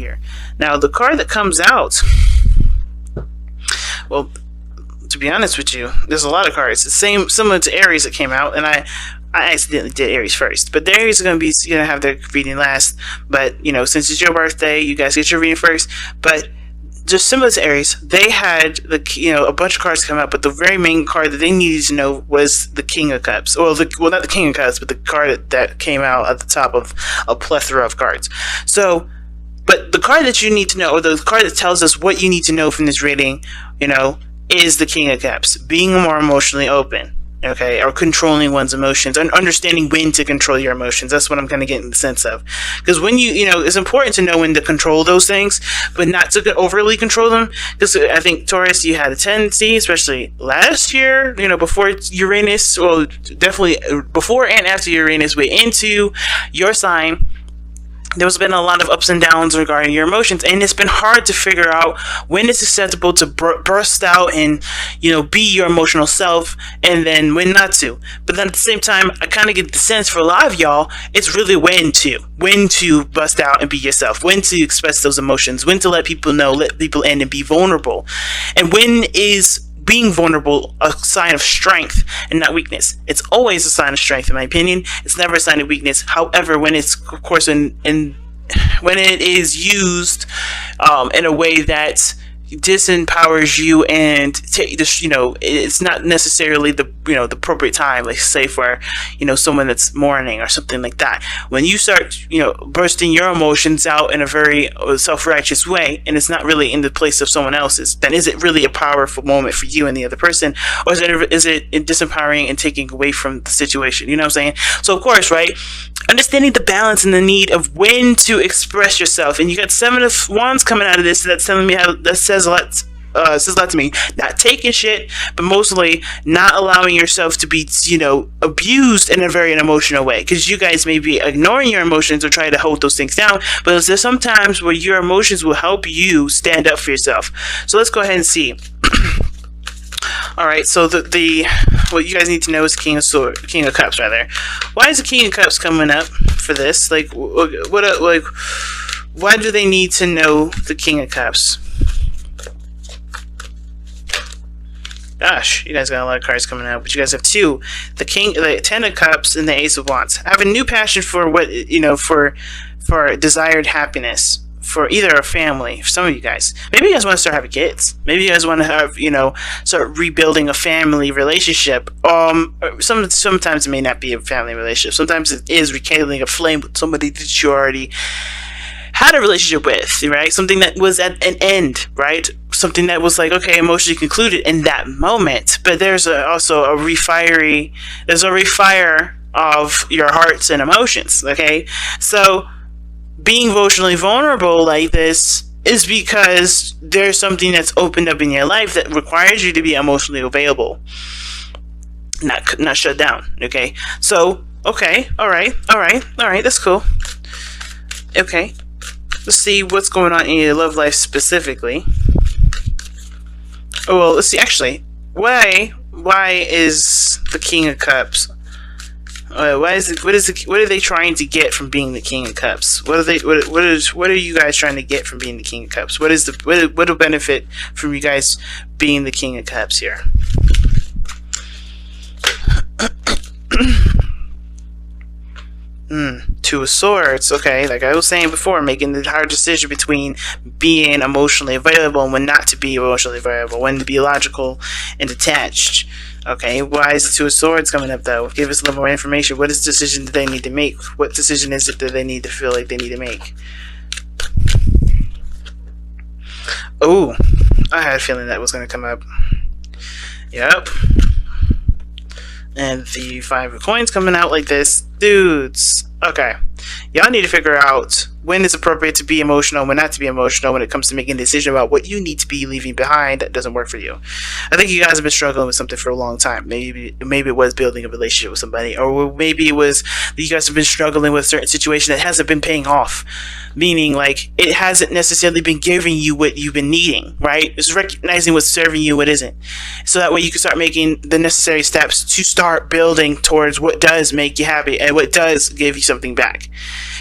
here. Now, the card that comes out, well, to be honest with you, there's a lot of cards. The same, similar to Aries that came out, and I accidentally did Aries first. But the Aries are going to have their reading last. But, since it's your birthday, you guys get your reading first. But just similar to Aries, they had a bunch of cards come out, but the very main card that they needed to know was the King of Cups. Well, not the King of Cups, but the card that came out at the top of a plethora of cards. So, but the card that you need to know, or the card that tells us what you need to know from this reading, is the King of Cups. Being more emotionally open, okay, or controlling one's emotions, and understanding when to control your emotions. That's what I'm kind of getting the sense of. Because when it's important to know when to control those things, but not to overly control them. Because I think, Taurus, you had a tendency, especially last year, before Uranus, well, definitely before and after Uranus went into your sign, there's been a lot of ups and downs regarding your emotions, and it's been hard to figure out when it's acceptable to burst out and, be your emotional self, and then when not to. But then at the same time, I kind of get the sense for a lot of y'all, it's really when to bust out and be yourself, when to express those emotions, when to let people know, let people in and be vulnerable. And when is being vulnerable a sign of strength and not weakness? It's always a sign of strength, in my opinion. It's never a sign of weakness. However, when it's, of course, when it is used in a way that disempowers you and it's not necessarily the the appropriate time, like say for someone that's mourning or something like that. When you start bursting your emotions out in a very self-righteous way, and it's not really in the place of someone else's, then is it really a powerful moment for you and the other person, or is it disempowering and taking away from the situation? You know what I'm saying? So of course, right, understanding the balance and the need of when to express yourself. And you got 7 of Wands coming out of this, that's telling me that says a lot. Says a lot to me. Not taking shit, but mostly not allowing yourself to be, abused in a very emotional way. Because you guys may be ignoring your emotions or trying to hold those things down, but there's some times where your emotions will help you stand up for yourself. So let's go ahead and see. All right. So what you guys need to know is King of Cups, rather. Why is the King of Cups coming up for this? Like, why do they need to know the King of Cups? Gosh, you guys got a lot of cards coming out, but you guys have 2: the 10 of Cups, and the Ace of Wands. I have a new passion for what for desired happiness for either a family. For some of you guys, maybe you guys want to start having kids. Maybe you guys want to have start rebuilding a family relationship. Sometimes it may not be a family relationship. Sometimes it is rekindling a flame with somebody that you already had a relationship with, right? Something that was at an end, right? Something that was like, okay, emotionally concluded in that moment. But there's also a refire of your hearts and emotions, okay? So being emotionally vulnerable like this is because there's something that's opened up in your life that requires you to be emotionally available, not shut down, okay? So, okay, all right, that's cool. Okay. Let's see what's going on in your love life specifically. Oh, well, let's see. Actually, why is the King of Cups? What are they trying to get from being the King of Cups? What are you guys trying to get from being the King of Cups? What will benefit from you guys being the King of Cups here? Two of Swords. Okay, like I was saying before, making the hard decision between being emotionally available and when not to be emotionally available, when to be logical and detached. Okay, why is the Two of Swords coming up though? Give us a little more information. What is the decision that they need to make? What decision is it that they need to feel like they need to make? Oh, I had a feeling that was going to come up. Yep. And the 5 of Coins coming out like this. Dudes. Okay. Y'all need to figure out when it's appropriate to be emotional, when not to be emotional, when it comes to making a decision about what you need to be leaving behind that doesn't work for you. I think you guys have been struggling with something for a long time. Maybe it was building a relationship with somebody, or maybe it was that you guys have been struggling with a certain situation that hasn't been paying off. Meaning, like, it hasn't necessarily been giving you what you've been needing, right? It's recognizing what's serving you, what isn't. So that way you can start making the necessary steps to start building towards what does make you happy and what does give you something back.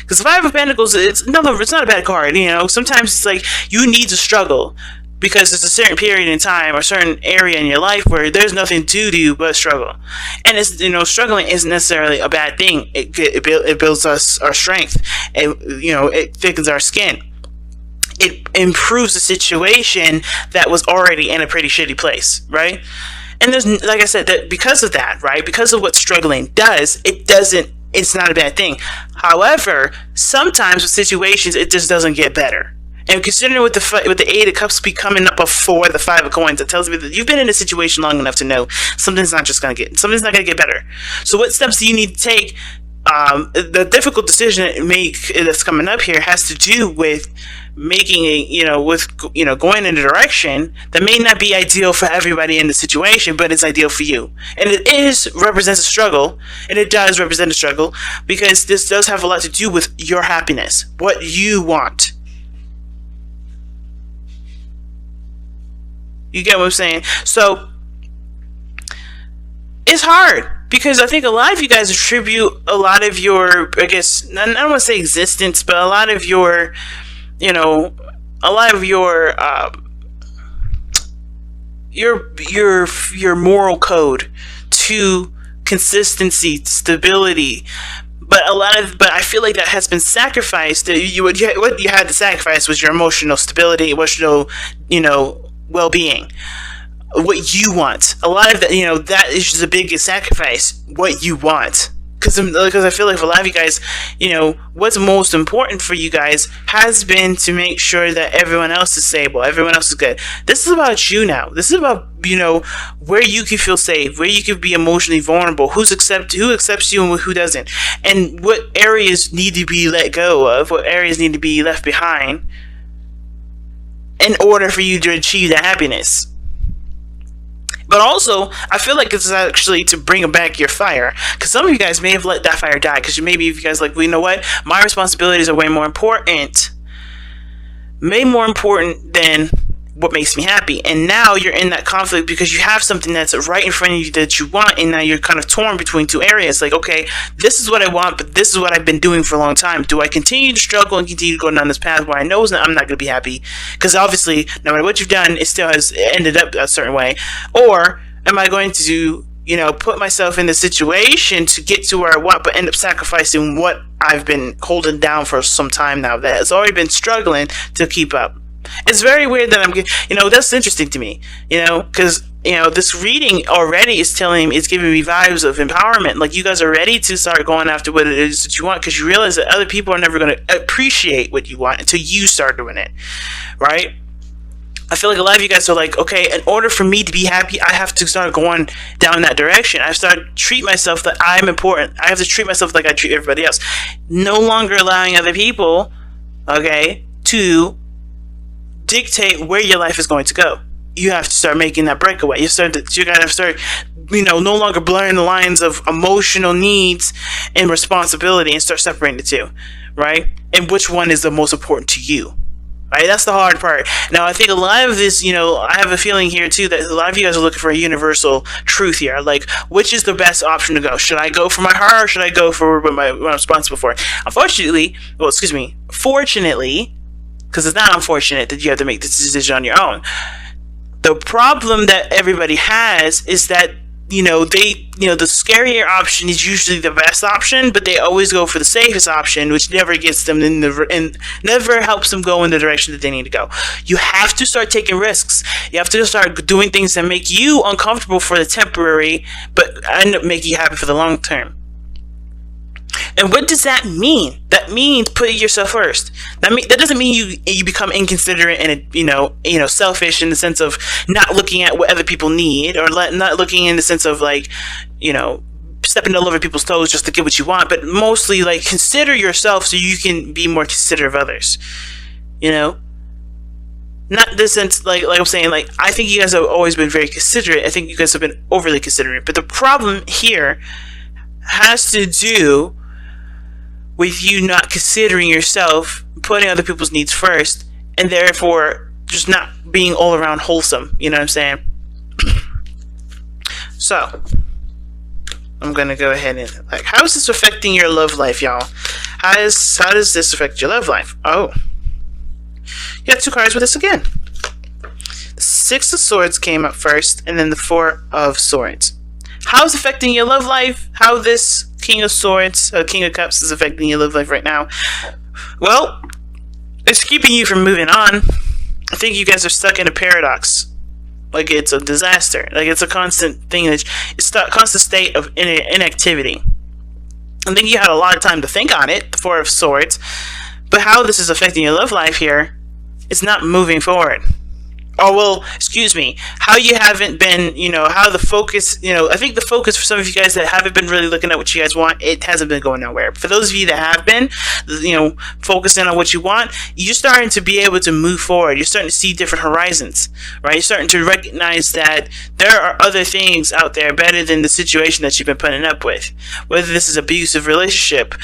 Because the 5 of Pentacles, it it's not a bad card. Sometimes it's like you need to struggle because there's a certain period in time or certain area in your life where there's nothing to do but struggle. And it's, struggling isn't necessarily a bad thing. It builds our strength. It thickens our skin. It improves the situation that was already in a pretty shitty place, right? And there's, like I said, that because of that, right? Because of what struggling does, it's not a bad thing. However, sometimes with situations, it just doesn't get better. And considering with the Eight of Cups be coming up before the Five of Coins, it tells me that you've been in a situation long enough to know something's not going to get better. So what steps do you need to take? The difficult decision that's coming up here has to do with making going in a direction that may not be ideal for everybody in the situation, but it's ideal for you. And it represents a struggle, and it does represent a struggle because this does have a lot to do with your happiness, what you want. You get what I'm saying? So it's hard because I think a lot of you guys attribute a lot of your, I guess, I don't want to say existence, but a lot of your, your moral code to consistency, stability. But I feel like that has been sacrificed. What you had to sacrifice was your emotional stability, emotional, well-being, what you want. A lot of that, that is the biggest sacrifice. What you want, because I feel like for a lot of you guys, what's most important for you guys has been to make sure that everyone else is stable, everyone else is good. This is about you now. This is about where you can feel safe, where you can be emotionally vulnerable, who accepts you and who doesn't, and what areas need to be let go of, what areas need to be left behind in order for you to achieve that happiness. But also, I feel like it's actually to bring back your fire. Because some of you guys may have let that fire die. Because maybe if you guys like, well, you know what? My responsibilities are way more important. Way more important than what makes me happy. And now you're in that conflict because you have something that's right in front of you that you want, and now you're kind of torn between two areas. Like, okay, this is what I want, but this is what I've been doing for a long time. Do I continue to struggle and continue to go down this path where I know I'm not going to be happy? Because obviously, no matter what you've done, it still has ended up a certain way. Or am I going to, put myself in the situation to get to where I want, but end up sacrificing what I've been holding down for some time now that has already been struggling to keep up? It's very weird that that's interesting to me, because, this reading already is giving me vibes of empowerment. Like, you guys are ready to start going after what it is that you want, because you realize that other people are never going to appreciate what you want until you start doing it, right? I feel like a lot of you guys are like, okay, in order for me to be happy, I have to start going down that direction. I have to start treat myself that I'm important. I have to treat myself like I treat everybody else. No longer allowing other people, okay, to dictate where your life is going to go. You have to start making that breakaway. You gotta start, no longer blurring the lines of emotional needs and responsibility and start separating the two, right? And which one is the most important to you, right? That's the hard part. Now, I think a lot of this, I have a feeling here too that a lot of you guys are looking for a universal truth here. Like, which is the best option to go? Should I go for my heart, or should I go for what I'm responsible for? Fortunately, because it's not unfortunate that you have to make this decision on your own. The problem that everybody has is that, the scarier option is usually the best option, but they always go for the safest option, which never gets them and never helps them go in the direction that they need to go. You have to start taking risks. You have to start doing things that make you uncomfortable for the temporary, but end up making you happy for the long term. And what does that mean? That means putting yourself first. That doesn't mean you become inconsiderate and selfish in the sense of not looking at what other people need, or not looking in the sense of stepping all over people's toes just to get what you want. But mostly consider yourself so you can be more considerate of others. Not this sense like I'm saying, I think you guys have always been very considerate. I think you guys have been overly considerate. But the problem here has to do with you not considering yourself, putting other people's needs first, and therefore just not being all around wholesome. You know what I'm saying? So, I'm gonna go ahead and like, how is this affecting your love life, y'all? How does this affect your love life? Oh, you got two cards with this again. The Six of Swords came up first, and then the Four of Swords. How is affecting your love life? How this King of Swords, King of Cups, is affecting your love life right now? Well, it's keeping you from moving on. I think you guys are stuck in a paradox. Like it's a disaster. Like it's a constant thing it's a constant state of inactivity. I think you had a lot of time to think on it, the Four of Swords. But how this is affecting your love life here, it's not moving forward. Oh, well, excuse me, how you haven't been, how the focus, I think the focus for some of you guys that haven't been really looking at what you guys want, it hasn't been going nowhere. For those of you that have been, focusing on what you want, you're starting to be able to move forward. You're starting to see different horizons, right? You're starting to recognize that there are other things out there better than the situation that you've been putting up with. Whether this is abusive relationship,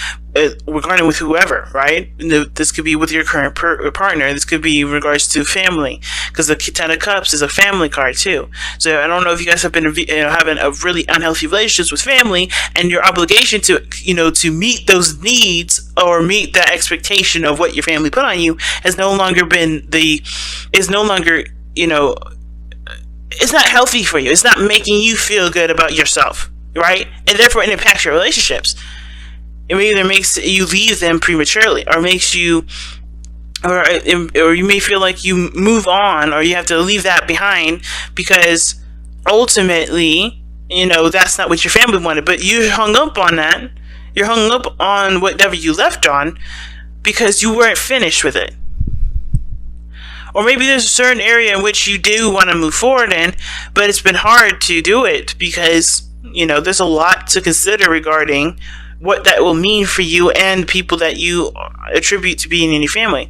regarding with whoever, right? This could be with your current partner. This could be in regards to family, because the Ten of Cups is a family card too. So I don't know if you guys have been having a really unhealthy relationships with family, and your obligation to to meet those needs or meet that expectation of what your family put on you has no longer been it's not healthy for you. It's not making you feel good about yourself, right? And therefore it impacts your relationships. It either makes you leave them prematurely, or makes you, or you may feel like you move on, or you have to leave that behind because ultimately, that's not what your family wanted. But you hung up on that. You're hung up on whatever you left on because you weren't finished with it. Or maybe there's a certain area in which you do want to move forward in, but it's been hard to do it because, there's a lot to consider regarding what that will mean for you and people that you attribute to being in your family.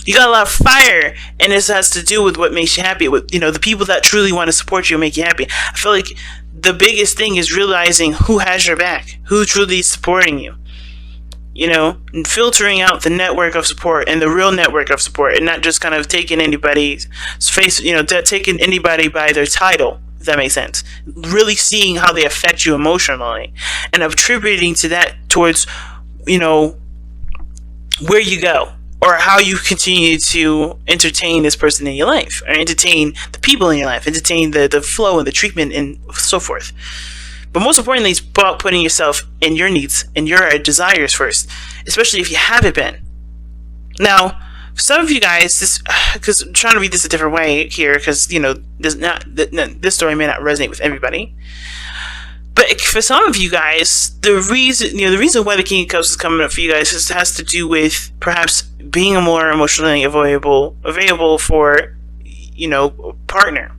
You got a lot of fire, and this has to do with what makes you happy, with the people that truly want to support you and make you happy. I feel like the biggest thing is realizing who has your back, who truly is supporting you, and filtering out the network of support and the real network of support, and not just kind of taking anybody's face, taking anybody by their title, if that makes sense. Really seeing how they affect you emotionally and attributing to that towards, where you go or how you continue to entertain this person in your life, or entertain the people in your life, entertain the flow and the treatment and so forth. But most importantly, it's about putting yourself and your needs and your desires first, especially if you haven't been. Now, for some of you guys, because I'm trying to read this a different way here, because this story may not resonate with everybody. But for some of you guys, the reason why the King of Cups is coming up for you guys has to do with perhaps being a more emotionally available for a partner,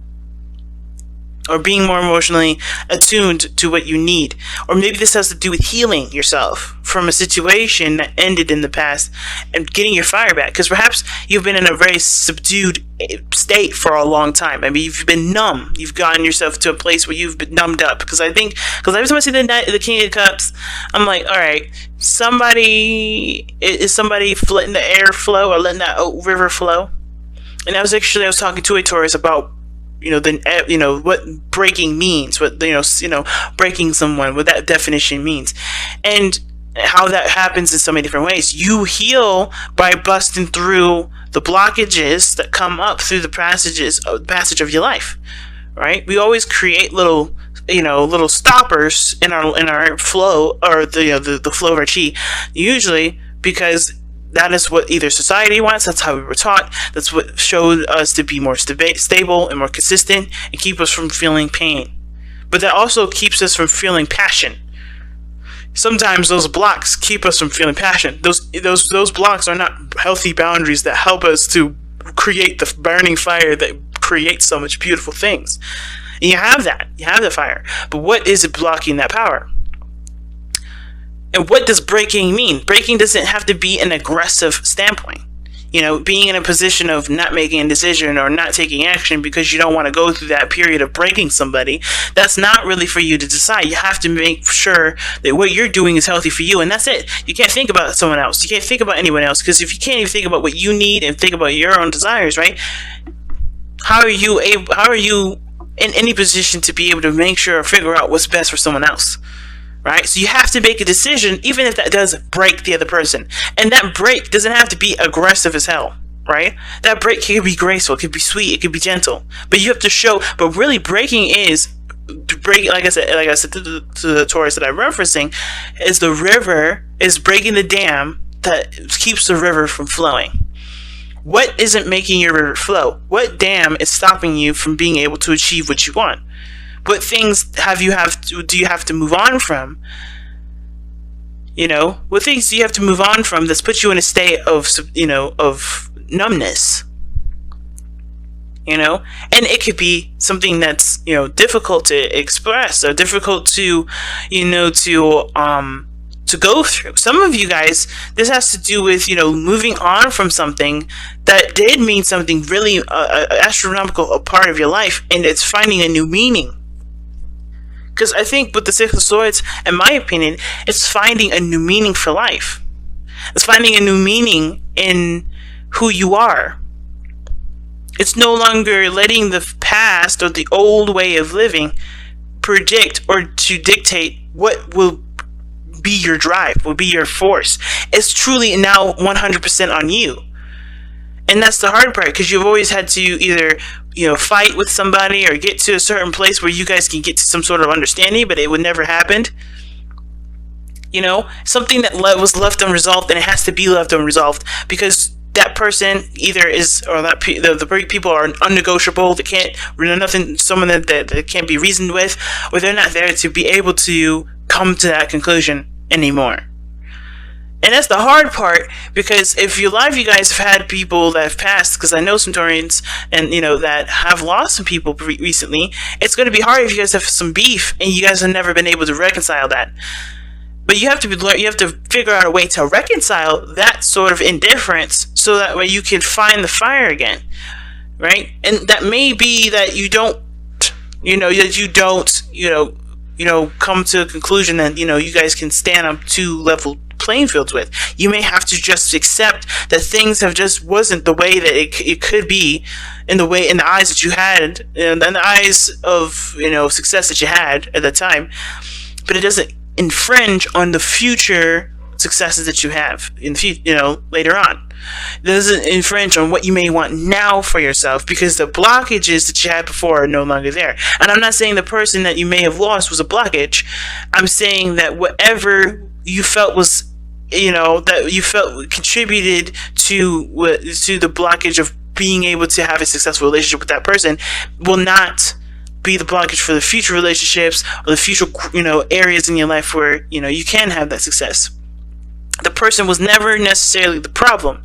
or being more emotionally attuned to what you need. Or maybe this has to do with healing yourself from a situation that ended in the past and getting your fire back. Because perhaps you've been in a very subdued state for a long time. I mean, you've been numb. You've gotten yourself to a place where you've been numbed up. Because every time I see the King of Cups, I'm like, all right, somebody letting the air flow, or letting that river flow. And I was talking to a Taurus about what breaking means, what breaking someone, what that definition means, and how that happens in so many different ways. You heal by busting through the blockages that come up through the passage of your life, right? We always create little stoppers in our flow, or the flow of our chi, usually because that is what either society wants. That's how we were taught. That's what showed us to be more stable and more consistent and keep us from feeling pain. But that also keeps us from feeling passion. Sometimes those blocks keep us from feeling passion. Those blocks are not healthy boundaries that help us to create the burning fire that creates so much beautiful things. And you have the fire. But what is it blocking that power? And what does breaking mean? Breaking doesn't have to be an aggressive standpoint. Being in a position of not making a decision or not taking action because you don't want to go through that period of breaking somebody, that's not really for you to decide. You have to make sure that what you're doing is healthy for you, and that's it. You can't think about someone else. You can't think about anyone else, because if you can't even think about what you need and think about your own desires, right? How are you in any position to be able to make sure or figure out what's best for someone else? right? So you have to make a decision, even if that does break the other person. And that break doesn't have to be aggressive as hell, right? That break can be graceful, it could be sweet, it could be gentle. But you have to show, but really breaking is, like I said to the Taurus that I'm referencing, is the river is breaking the dam that keeps the river from flowing. What isn't making your river flow? What dam is stopping you from being able to achieve what you want? What things do you have to move on from? What things do you have to move on from that's put you in a state of numbness? And it could be something that's difficult to express or difficult to go through. Some of you guys, this has to do with moving on from something that did mean something really astronomical, a part of your life, and it's finding a new meaning. Because I think with the Six of Swords, in my opinion, it's finding a new meaning for life. It's finding a new meaning in who you are. It's no longer letting the past or the old way of living predict or to dictate what will be your drive, will be your force. It's truly now 100% on you. And that's the hard part, because you've always had to either fight with somebody or get to a certain place where you guys can get to some sort of understanding, but it would never happen. Something that was left unresolved, and it has to be left unresolved because that person either is, or that the people are unnegotiable. They can't, nothing, someone that can't be reasoned with, or they're not there to be able to come to that conclusion anymore. And that's the hard part, because if your life, you guys have had people that have passed, because I know some Taurians and that have lost some people recently. It's going to be hard if you guys have some beef and you guys have never been able to reconcile that. But you have to figure out a way to reconcile that sort of indifference, so that way you can find the fire again, right? And that may be that you don't come to a conclusion that you guys can stand up two level playing fields with. You may have to just accept that things have just wasn't the way that it could be, in the eyes that you had, and in the eyes of success that you had at the time. But it doesn't infringe on the future successes that you have in the future, later on. It doesn't infringe on what you may want now for yourself, because the blockages that you had before are no longer there. And I'm not saying the person that you may have lost was a blockage. I'm saying that whatever you felt was, that you felt contributed to the blockage of being able to have a successful relationship with that person, will not be the blockage for the future relationships or the future areas in your life where you can have that success. The person was never necessarily the problem.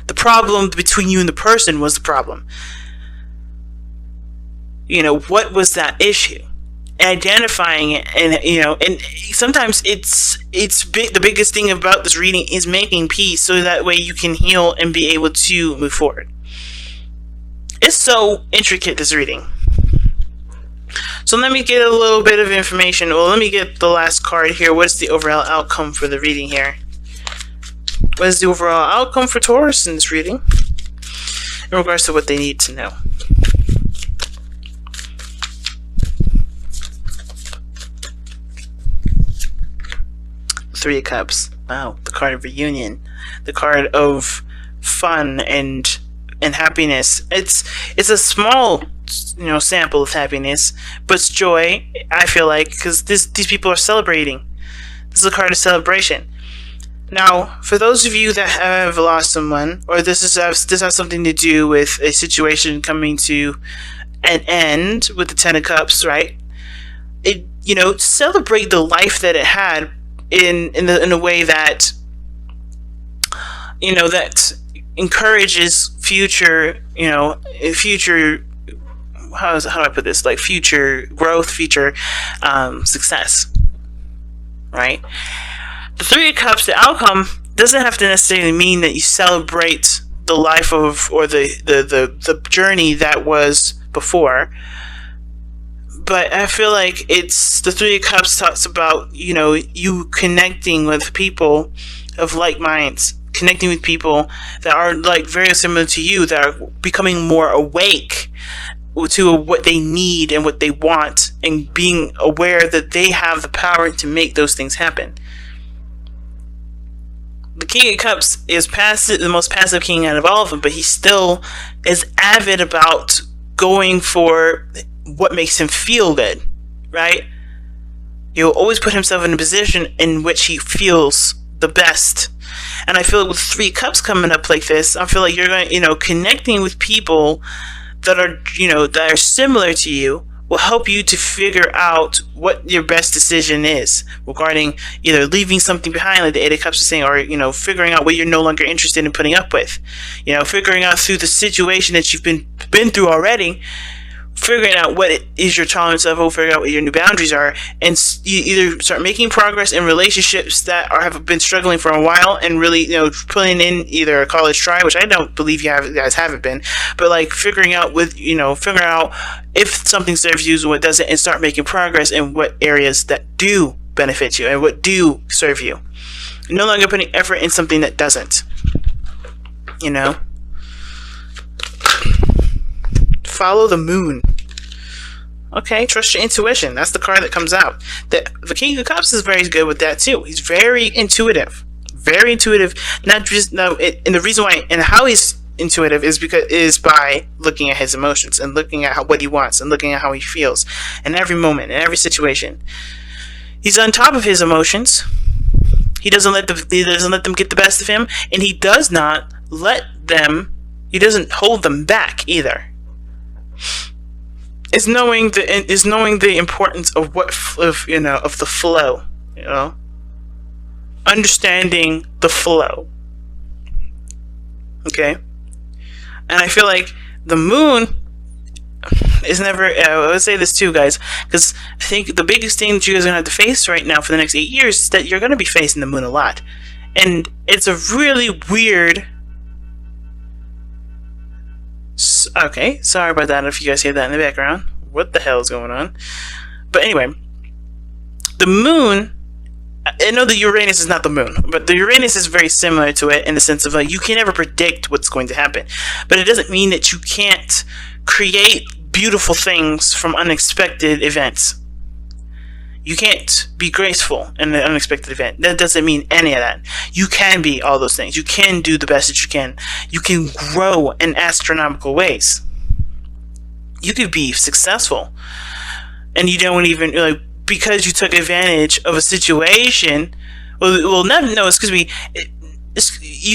The problem between you and the person was the problem. What was that issue? Identifying it, and sometimes it's the biggest thing about this reading is making peace, so that way you can heal and be able to move forward. It's so intricate, this reading. So let me get a little bit of information. Well, let me get the last card here. What's the overall outcome for the reading here? What is the overall outcome for Taurus in this reading, in regards to what they need to know? Three of Cups. Wow, the card of reunion, the card of fun and happiness. It's a small sample of happiness, but it's joy. I feel like, because these people are celebrating. This is a card of celebration. Now, for those of you that have lost someone, or this has something to do with a situation coming to an end with the Ten of Cups, right? Celebrate the life that it had in a way that that encourages future how do I put this, like future growth, future success, right? The Three of Cups, the outcome doesn't have to necessarily mean that you celebrate the life of, or the journey that was before. But I feel like it's, the Three of Cups talks about, you connecting with people of like minds, connecting with people that are like very similar to you, that are becoming more awake to what they need and what they want, and being aware that they have the power to make those things happen. The King of Cups is passive, the most passive king out of all of them, but he still is avid about going for what makes him feel good, right? He'll always put himself in a position in which he feels the best. And I feel like with 3 cups coming up like this, I feel like you're going to, connecting with people that are, that are similar to you will help you to figure out what your best decision is regarding either leaving something behind, like the 8 of Cups is saying, or, figuring out what you're no longer interested in putting up with. Figuring out through the situation that you've been through already, figuring out what is your tolerance level, figuring out what your new boundaries are, and you either start making progress in relationships that have been struggling for a while, and really, putting in either a college try, which I don't believe you guys haven't been, but like figuring out figuring out if something serves you and what doesn't, and start making progress in what areas that do benefit you and what do serve you. No longer putting effort in something that doesn't. Follow the moon. Okay, trust your intuition. That's the card that comes out. The King of Cups is very good with that too. He's very intuitive. Very intuitive. And the reason why and how he's intuitive is by looking at his emotions and looking at what he wants and looking at how he feels in every moment, in every situation. He's on top of his emotions. He doesn't let them get the best of him, and he does not he doesn't hold them back either. Is knowing the importance of of the flow, understanding the flow. Okay, and I feel like the moon is never. I would say this too, guys, because I think the biggest thing that you guys are gonna have to face right now for the next 8 years is that you're gonna be facing the moon a lot, and it's a really weird. Okay, sorry about that if you guys hear that in the background. What the hell is going on? But anyway, the moon, I know the Uranus is not the moon, but the Uranus is very similar to it in the sense of like you can never predict what's going to happen. But it doesn't mean that you can't create beautiful things from unexpected events. You can't be graceful in an unexpected event. That doesn't mean any of that. You can be all those things. You can do the best that you can. You can grow in astronomical ways. You could be successful. And you don't even, because you took advantage of a situation. You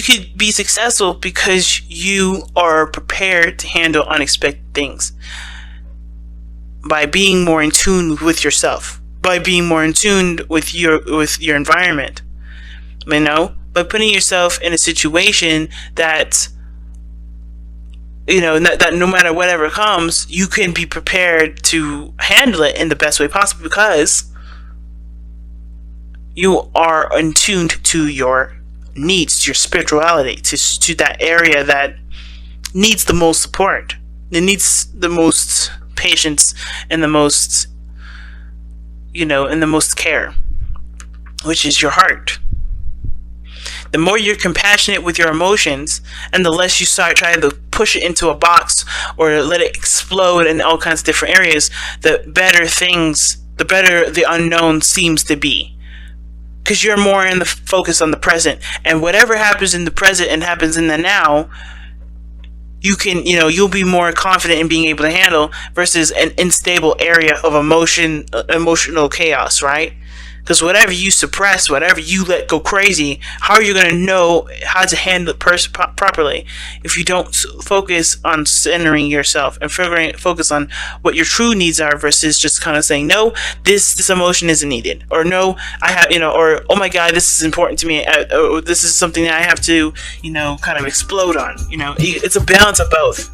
could be successful because you are prepared to handle unexpected things. By being more in tune with yourself. By being more in tune with your environment, by putting yourself in a situation that that no matter whatever comes, you can be prepared to handle it in the best way possible because you are in tune to your needs, to your spirituality, to that area that needs the most support, it needs the most patience and the most and the most care, which is your heart. The more you're compassionate with your emotions, and the less you start trying to push it into a box or let it explode in all kinds of different areas, the better the unknown seems to be. Because you're more in the focus on the present, and whatever happens in the present and happens in the now, you can, you'll be more confident in being able to handle versus an unstable area of emotional chaos, right? Because whatever you suppress, whatever you let go crazy, how are you going to know how to handle it properly if you don't focus on centering yourself and focus on what your true needs are versus just kind of saying, no, this emotion isn't needed, or no, I have, or oh my God, this is important to me, or this is something that I have to, kind of explode on. It's a balance of both.